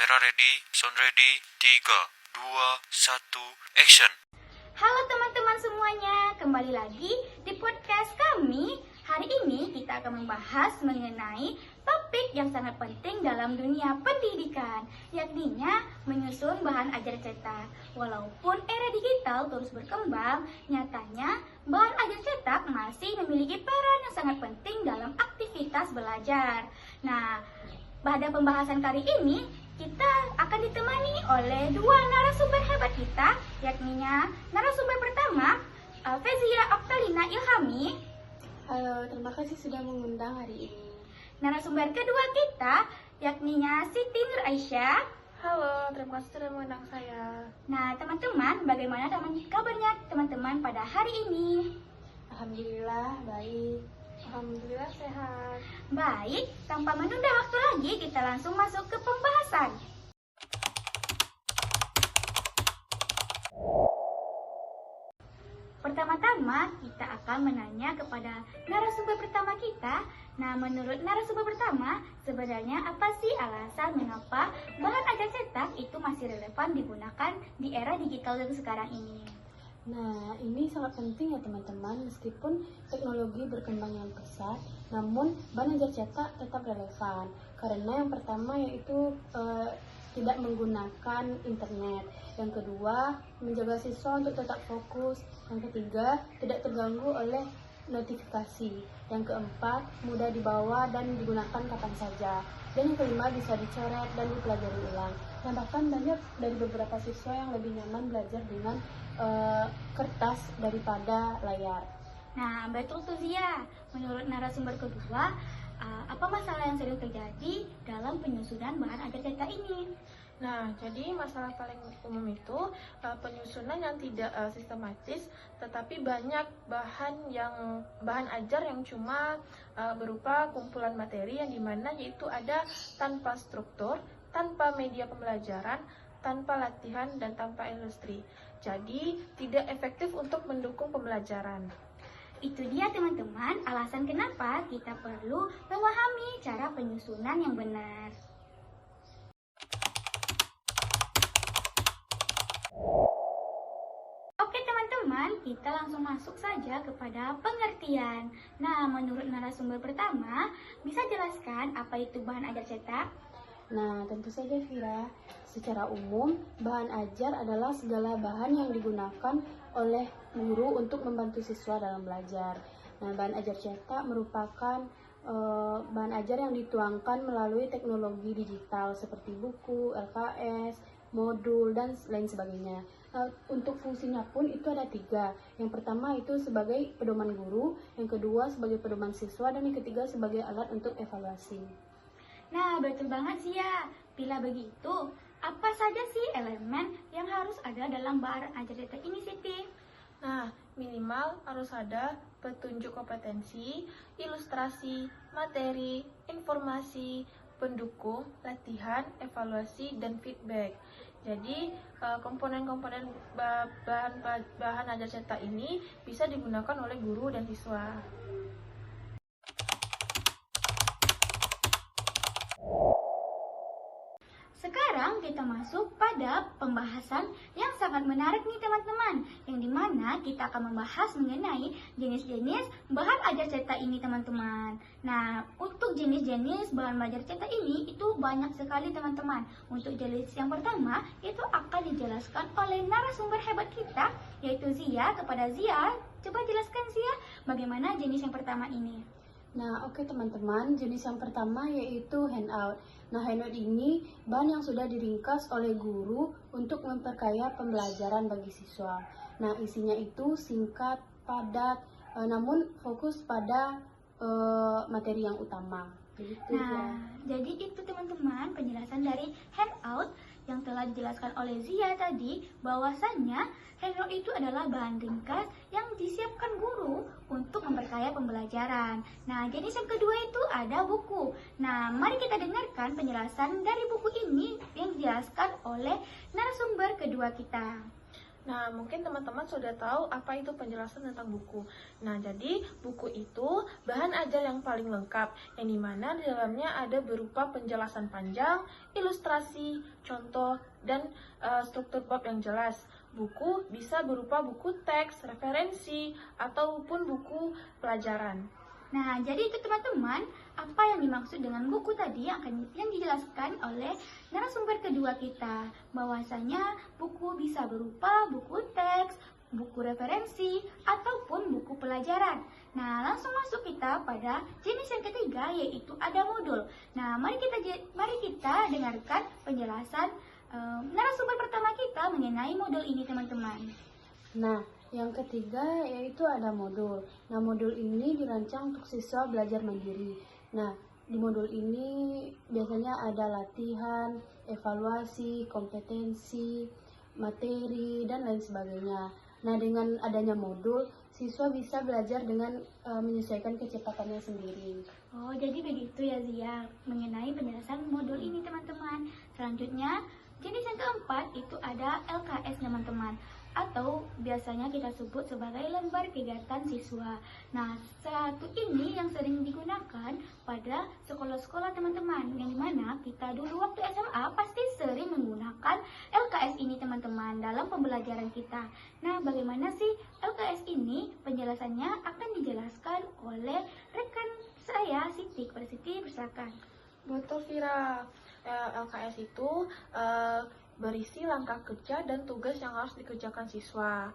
Kamera ready, sound ready, 3, 2, 1, action. Halo teman-teman semuanya, kembali lagi di podcast kami. Hari ini kita akan membahas mengenai topik yang sangat penting dalam dunia pendidikan, yakninya menyusun bahan ajar cetak. Walaupun era digital terus berkembang, nyatanya bahan ajar cetak masih memiliki peran yang sangat penting dalam aktivitas belajar. Nah, pada pembahasan kali ini kita akan ditemani oleh dua narasumber hebat kita, yakninya narasumber pertama Fezia Oktalina Ilhami. Halo, terima kasih sudah mengundang hari ini. Narasumber kedua kita yakninya Siti Nur Aisyah. Halo, terima kasih sudah mengundang saya. Nah teman-teman, bagaimana kabarnya teman-teman pada hari ini? Alhamdulillah baik. Alhamdulillah sehat. Baik, tanpa menunda waktu lagi kita langsung masuk ke pembahasan. Pertama-tama kita akan menanya kepada narasumber pertama kita. Nah, menurut narasumber pertama, sebenarnya apa sih alasan mengapa bahan ajar cetak itu masih relevan digunakan di era digital yang sekarang ini? Nah, ini sangat penting ya teman-teman. Meskipun teknologi berkembang yang pesat, namun bahan ajar cetak tetap relevan. Karena yang pertama yaitu tidak menggunakan internet. Yang kedua, menjaga siswa untuk tetap fokus. Yang ketiga, tidak terganggu oleh notifikasi. Yang keempat, mudah dibawa dan digunakan kapan saja. Dan yang kelima, bisa dicoret dan dipelajari ulang. Nah, bahkan banyak dari beberapa siswa yang lebih nyaman belajar dengan kertas daripada layar. Nah, betul tuh Zia. Menurut narasumber kedua, apa masalah yang sering terjadi dalam penyusunan bahan ajar cetak ini? Nah, jadi masalah paling umum itu penyusunan yang tidak sistematis, tetapi banyak bahan ajar yang cuma berupa kumpulan materi yang dimana yaitu ada tanpa struktur, tanpa media pembelajaran, tanpa latihan, dan tanpa industri. Jadi tidak efektif untuk mendukung pembelajaran. Itu dia teman-teman alasan kenapa kita perlu memahami cara penyusunan yang benar. Oke teman-teman, kita langsung masuk saja kepada pengertian. Nah, menurut narasumber pertama, bisa jelaskan apa itu bahan ajar cetak? Nah, tentu saja Vira. Secara umum, bahan ajar adalah segala bahan yang digunakan oleh guru untuk membantu siswa dalam belajar. Nah, bahan ajar cetak merupakan bahan ajar yang dituangkan melalui teknologi digital seperti buku, LKS, modul, dan lain sebagainya. Nah, untuk fungsinya pun itu ada 3. Yang pertama itu sebagai pedoman guru, yang kedua sebagai pedoman siswa, dan yang ketiga sebagai alat untuk evaluasi. Nah, betul banget sih ya. Bila begitu, apa saja sih elemen yang harus ada dalam bahan ajar cetak ini, Siti? Nah, minimal harus ada petunjuk kompetensi, ilustrasi, materi, informasi, pendukung, latihan, evaluasi, dan feedback. Jadi, komponen-komponen bahan ajar cetak ini bisa digunakan oleh guru dan siswa. Sekarang kita masuk pada pembahasan yang sangat menarik nih teman-teman, yang dimana kita akan membahas mengenai jenis-jenis bahan ajar cetak ini teman-teman. Nah, untuk jenis-jenis bahan ajar cetak ini itu banyak sekali teman-teman. Untuk jenis yang pertama itu akan dijelaskan oleh narasumber hebat kita, yaitu Zia. Kepada Zia, coba jelaskan Zia bagaimana jenis yang pertama ini. Nah, oke teman-teman, jenis yang pertama yaitu handout. Nah, handout ini bahan yang sudah diringkas oleh guru untuk memperkaya pembelajaran bagi siswa. Nah, isinya itu singkat, padat, namun fokus pada materi yang utama. Begitu, Nah, jadi itu teman-teman penjelasan dari handout yang telah dijelaskan oleh Zia tadi, bahwasannya handout itu adalah bahan ringkas yang disiapkan guru untuk memperkaya pembelajaran. Nah, jenis yang kedua itu ada buku. Nah, mari kita dengarkan penjelasan dari buku ini yang dijelaskan oleh narasumber kedua kita. Nah, mungkin teman-teman sudah tahu apa itu penjelasan tentang buku. Nah, jadi buku itu bahan ajar yang paling lengkap, yang dimana di dalamnya ada berupa penjelasan panjang, ilustrasi, contoh, dan struktur bab yang jelas. Buku bisa berupa buku teks, referensi, ataupun buku pelajaran. Nah, jadi itu teman-teman, apa yang dimaksud dengan buku tadi yang dijelaskan oleh narasumber kedua kita. Bahwasanya buku bisa berupa buku teks, buku referensi, ataupun buku pelajaran. Nah, langsung masuk kita pada jenis yang ketiga, yaitu ada modul. Nah, mari kita dengarkan penjelasan narasumber pertama kita mengenai modul ini, teman-teman. Nah, yang ketiga yaitu ada modul. Nah, modul ini dirancang untuk siswa belajar mandiri. Nah, di modul ini biasanya ada latihan, evaluasi, kompetensi, materi, dan lain sebagainya. Nah, dengan adanya modul, siswa bisa belajar dengan menyesuaikan kecepatannya sendiri. Oh, jadi begitu ya Zia mengenai penjelasan modul ini, teman-teman. Selanjutnya, jenis yang keempat itu ada LKS, teman-teman, atau biasanya kita sebut sebagai lembar kegiatan siswa. Nah, satu ini yang sering digunakan pada sekolah-sekolah, teman-teman, yang dimana kita dulu waktu SMA pasti sering menggunakan LKS ini, teman-teman, dalam pembelajaran kita. Nah, bagaimana sih LKS ini? Penjelasannya akan dijelaskan oleh rekan saya, Siti. Kepada Siti, persilakan. Betul, Vira. LKS itu berisi langkah kerja dan tugas yang harus dikerjakan siswa.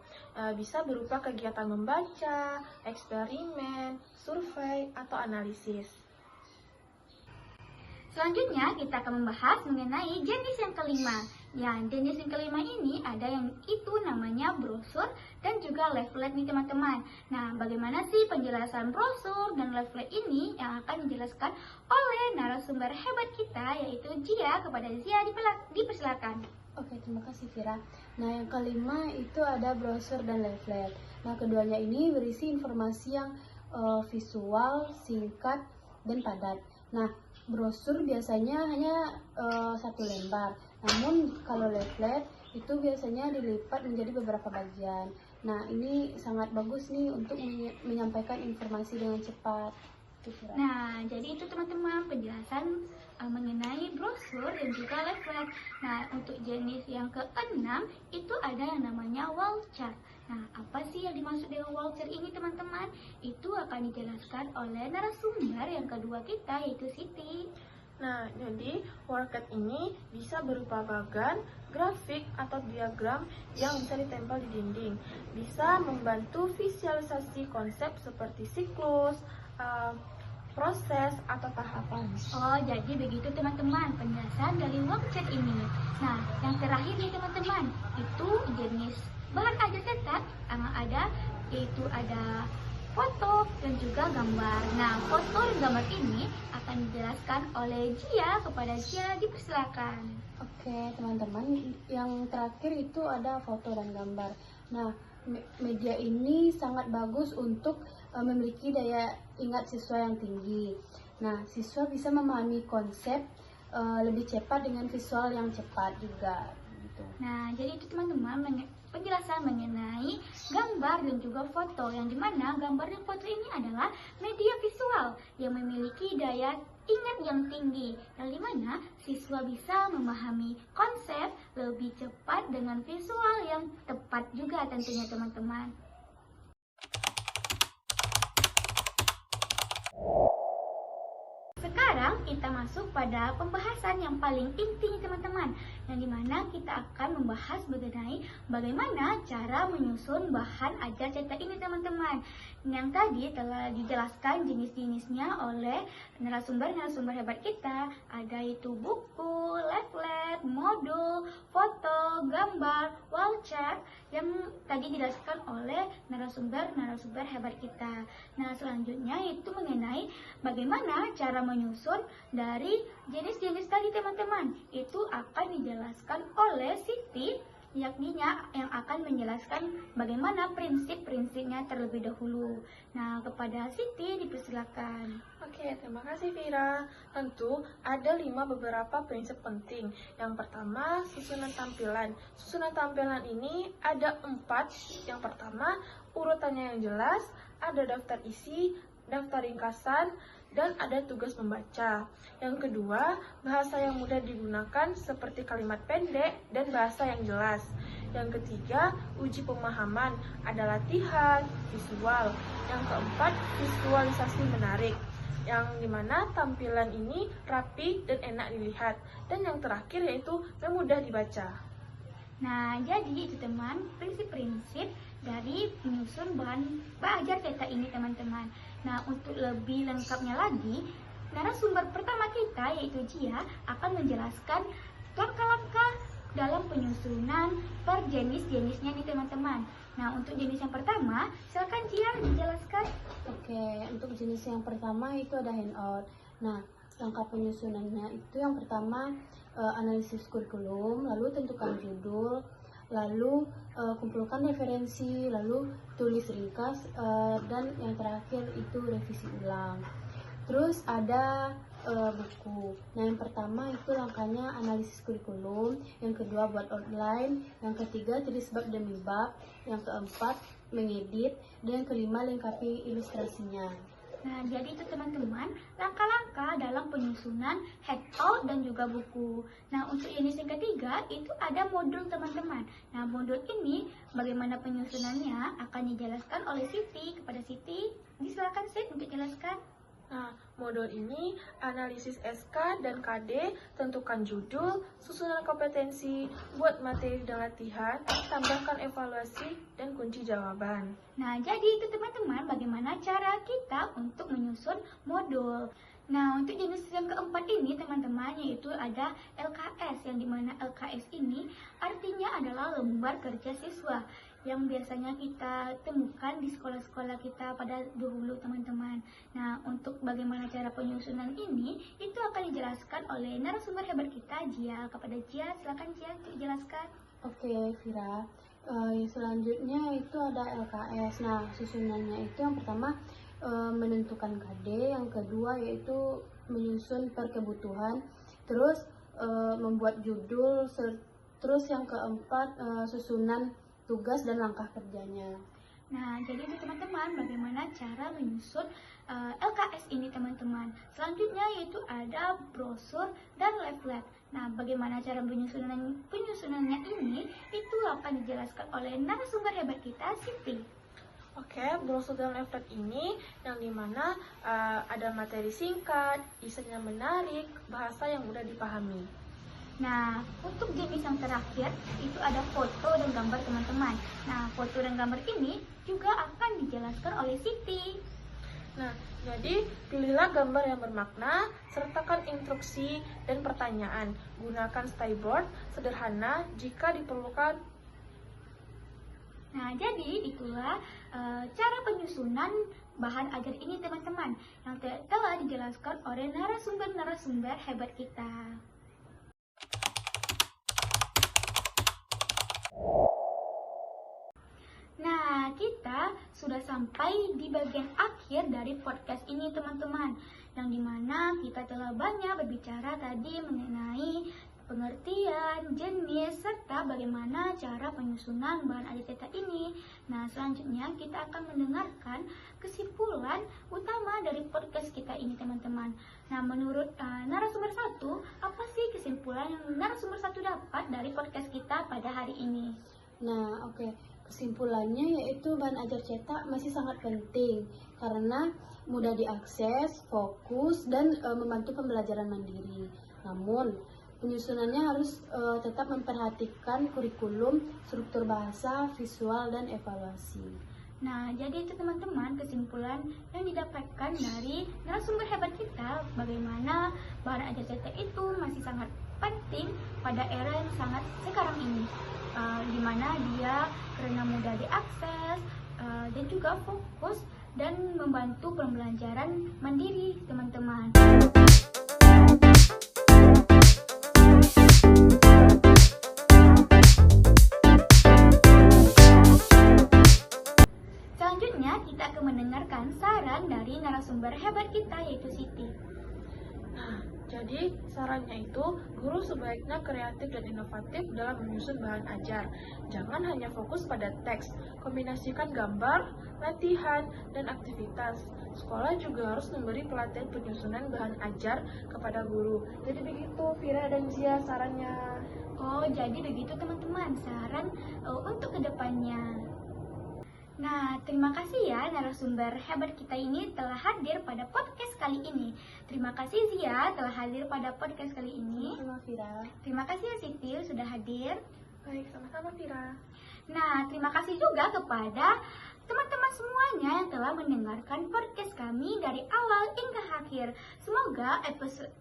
Bisa berupa kegiatan membaca, eksperimen, survei, atau analisis. Selanjutnya kita akan membahas mengenai jenis yang kelima. Ya, jenis yang kelima ini ada yang itu namanya brosur dan juga leaflet nih, teman-teman. Nah, bagaimana sih penjelasan brosur dan leaflet ini yang akan dijelaskan oleh narasumber hebat kita, yaitu Zia. Kepada Zia dipersilakan. Oke, terima kasih Vira. Nah, yang kelima itu ada brosur dan leaflet. Nah, keduanya ini berisi informasi yang visual, singkat, dan padat. Nah, brosur biasanya hanya satu lembar. Namun kalau leaflet itu biasanya dilipat menjadi beberapa bagian. Nah, ini sangat bagus nih untuk menyampaikan informasi dengan cepat. Nah, jadi itu teman-teman penjelasan mengenai brosur dan juga leaflet. Nah, untuk jenis yang keenam itu ada yang namanya wall chart. Nah, apa sih yang dimaksud dengan wall chart ini, teman-teman? Itu akan dijelaskan oleh narasumber yang kedua kita, yaitu Siti. Nah, jadi worket ini bisa berupa bagan, grafik, atau diagram yang bisa ditempel di dinding. Bisa membantu visualisasi konsep seperti siklus, proses, atau tahapan. Oh, jadi begitu teman-teman penjelasan dari worksheet ini. Nah, yang terakhir nih teman-teman, itu jenis bahan ajar cetak yang ada, yaitu ada foto dan juga gambar. Nah, foto dan gambar ini akan dijelaskan oleh Zia. Kepada Zia, dipersilakan. Oke, teman-teman, yang terakhir itu ada foto dan gambar. Nah, media ini sangat bagus untuk memiliki daya ingat siswa yang tinggi. Nah, siswa bisa memahami konsep lebih cepat dengan visual yang cepat juga. Gitu. Nah, jadi itu teman-teman penjelasan mengenai gambar dan juga foto, yang dimana gambar dan foto ini adalah media visual yang memiliki daya ingat yang tinggi, yang dimana siswa bisa memahami konsep lebih cepat dengan visual yang tepat juga tentunya, teman-teman. Sekarang kita masuk pada pembahasan yang paling inti, teman-teman, yang dimana kita akan membahas mengenai bagaimana cara menyusun bahan ajar cetak ini, teman-teman. Yang tadi telah dijelaskan jenis-jenisnya oleh narasumber hebat kita. Ada itu buku, leaflet, modul, foto, gambar, wall chart yang tadi dijelaskan oleh narasumber hebat kita. Nah, selanjutnya itu mengenai bagaimana cara menyusun dari jenis-jenis tadi, teman-teman. Itu akan dijelaskan oleh Siti, yakninya yang akan menjelaskan bagaimana prinsip-prinsipnya terlebih dahulu. Nah, kepada Siti dipersilakan. Oke, terima kasih Vira. Tentu ada 5 beberapa prinsip penting. Yang pertama, susunan tampilan. Susunan tampilan ini ada 4. Yang pertama, urutannya yang jelas, ada daftar isi, daftar ringkasan, dan ada tugas membaca. Yang kedua, bahasa yang mudah digunakan seperti kalimat pendek dan bahasa yang jelas. Yang ketiga, uji pemahaman, ada latihan, visual. Yang keempat, visualisasi menarik, yang dimana tampilan ini rapi dan enak dilihat. Dan yang terakhir yaitu yang mudah dibaca. Nah, jadi itu teman, prinsip-prinsip dari penyusun bahan belajar cetak ini teman-teman. Nah, untuk lebih lengkapnya lagi, narasumber pertama kita yaitu Jia akan menjelaskan langkah-langkah dalam penyusunan per jenis-jenisnya nih teman-teman. Nah, untuk jenis yang pertama, silakan Jia dijelaskan. Oke, untuk jenis yang pertama itu ada handout. Nah, langkah penyusunannya itu yang pertama analisis kurikulum, lalu tentukan judul, lalu kumpulkan referensi, lalu tulis ringkas, dan yang terakhir itu revisi ulang. Terus ada buku. Nah, yang pertama itu langkahnya analisis kurikulum, yang kedua buat outline, yang ketiga tulis bab demi bab, yang keempat mengedit, dan yang kelima lengkapi ilustrasinya. Nah, jadi itu teman-teman, langkah-langkah dalam penyusunan handout dan juga buku. Nah, untuk jenis yang ketiga, itu ada modul teman-teman. Nah, modul ini bagaimana penyusunannya akan dijelaskan oleh Siti. Kepada Siti, disilakan Siti untuk jelaskan. Nah, modul ini analisis SK dan KD, tentukan judul, susunan kompetensi, buat materi dan latihan, tambahkan evaluasi, dan kunci jawaban. Nah, jadi itu teman-teman bagaimana cara kita untuk menyusun modul. Nah, untuk jenis yang keempat ini teman-teman yaitu ada LKS, yang dimana LKS ini artinya adalah lembar kerja siswa yang biasanya kita temukan di sekolah-sekolah kita pada dahulu teman-teman. Nah, untuk bagaimana cara penyusunan ini itu akan dijelaskan oleh narasumber hebat kita, Jia. Kepada Jia, silakan Jia untuk dijelaskan. Oke, Vira. Selanjutnya itu ada LKS. Nah, susunannya itu yang pertama menentukan KD, yang kedua yaitu menyusun per kebutuhan, terus membuat judul, terus yang keempat susunan tugas dan langkah kerjanya. Nah, jadi itu teman-teman bagaimana cara menyusun LKS ini teman-teman. Selanjutnya yaitu ada brosur dan leaflet. Nah, bagaimana cara penyusunannya ini itu akan dijelaskan oleh narasumber hebat kita, Siti. Oke, brosur dan leaflet ini yang dimana ada materi singkat, isinya menarik, bahasa yang mudah dipahami. Nah, untuk jenis yang terakhir itu ada foto dan gambar teman-teman. Nah, foto dan gambar ini juga akan dijelaskan oleh Siti. Nah, jadi pilihlah gambar yang bermakna, sertakan instruksi dan pertanyaan. Gunakan storyboard sederhana jika diperlukan. Nah, jadi itulah cara penyusunan bahan ajar ini teman-teman yang telah dijelaskan oleh narasumber-narasumber hebat kita. Nah, kita sudah sampai di bagian akhir dari podcast ini teman-teman, yang dimana kita telah banyak berbicara tadi mengenai pengertian, jenis, serta bagaimana cara penyusunan bahan ajar cetak ini. Nah, selanjutnya kita akan mendengarkan kesimpulan utama dari podcast kita ini teman-teman. Nah, menurut narasumber satu, apa sih kesimpulan yang narasumber satu dapat dari podcast kita pada hari ini? Nah, oke. Kesimpulannya yaitu bahan ajar cetak masih sangat penting karena mudah diakses, fokus, dan membantu pembelajaran mandiri. Namun, penyusunannya harus tetap memperhatikan kurikulum, struktur bahasa, visual, dan evaluasi. Nah, jadi itu teman-teman kesimpulan yang didapatkan dari narasumber hebat kita bagaimana bahan ajar cetak itu masih sangat penting pada era yang sangat sekarang ini. Di mana dia karena mudah diakses dan juga fokus dan membantu pembelajaran mandiri teman-teman. mendengarkan saran dari narasumber hebat kita yaitu Siti. Nah, jadi sarannya itu guru sebaiknya kreatif dan inovatif dalam menyusun bahan ajar. Jangan hanya fokus pada teks, kombinasikan gambar, latihan, dan aktivitas. Sekolah juga harus memberi pelatihan penyusunan bahan ajar kepada guru. Jadi begitu Vira dan Zia sarannya. Oh, jadi begitu teman-teman saran untuk kedepannya. Nah, terima kasih ya narasumber hebat kita ini telah hadir pada podcast kali ini. Terima kasih Zia telah hadir pada podcast kali ini. Sama Vira. Terima kasih ya Siti sudah hadir. Baik, sama-sama Vira. Nah, terima kasih juga kepada teman-teman semuanya yang telah mendengarkan podcast kami dari awal hingga akhir. Semoga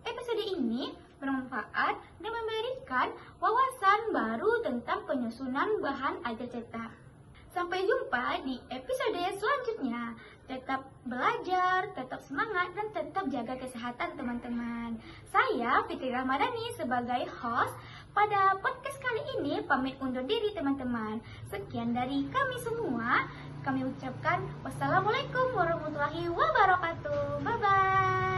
episode ini bermanfaat dan memberikan wawasan baru tentang penyusunan bahan ajar cetak. Sampai jumpa di episode selanjutnya. Tetap belajar, tetap semangat, dan tetap jaga kesehatan teman-teman. Saya Fitri Ramadhani sebagai host pada podcast kali ini pamit undur diri teman-teman. Sekian dari kami semua. Kami ucapkan wassalamualaikum warahmatullahi wabarakatuh. Bye-bye.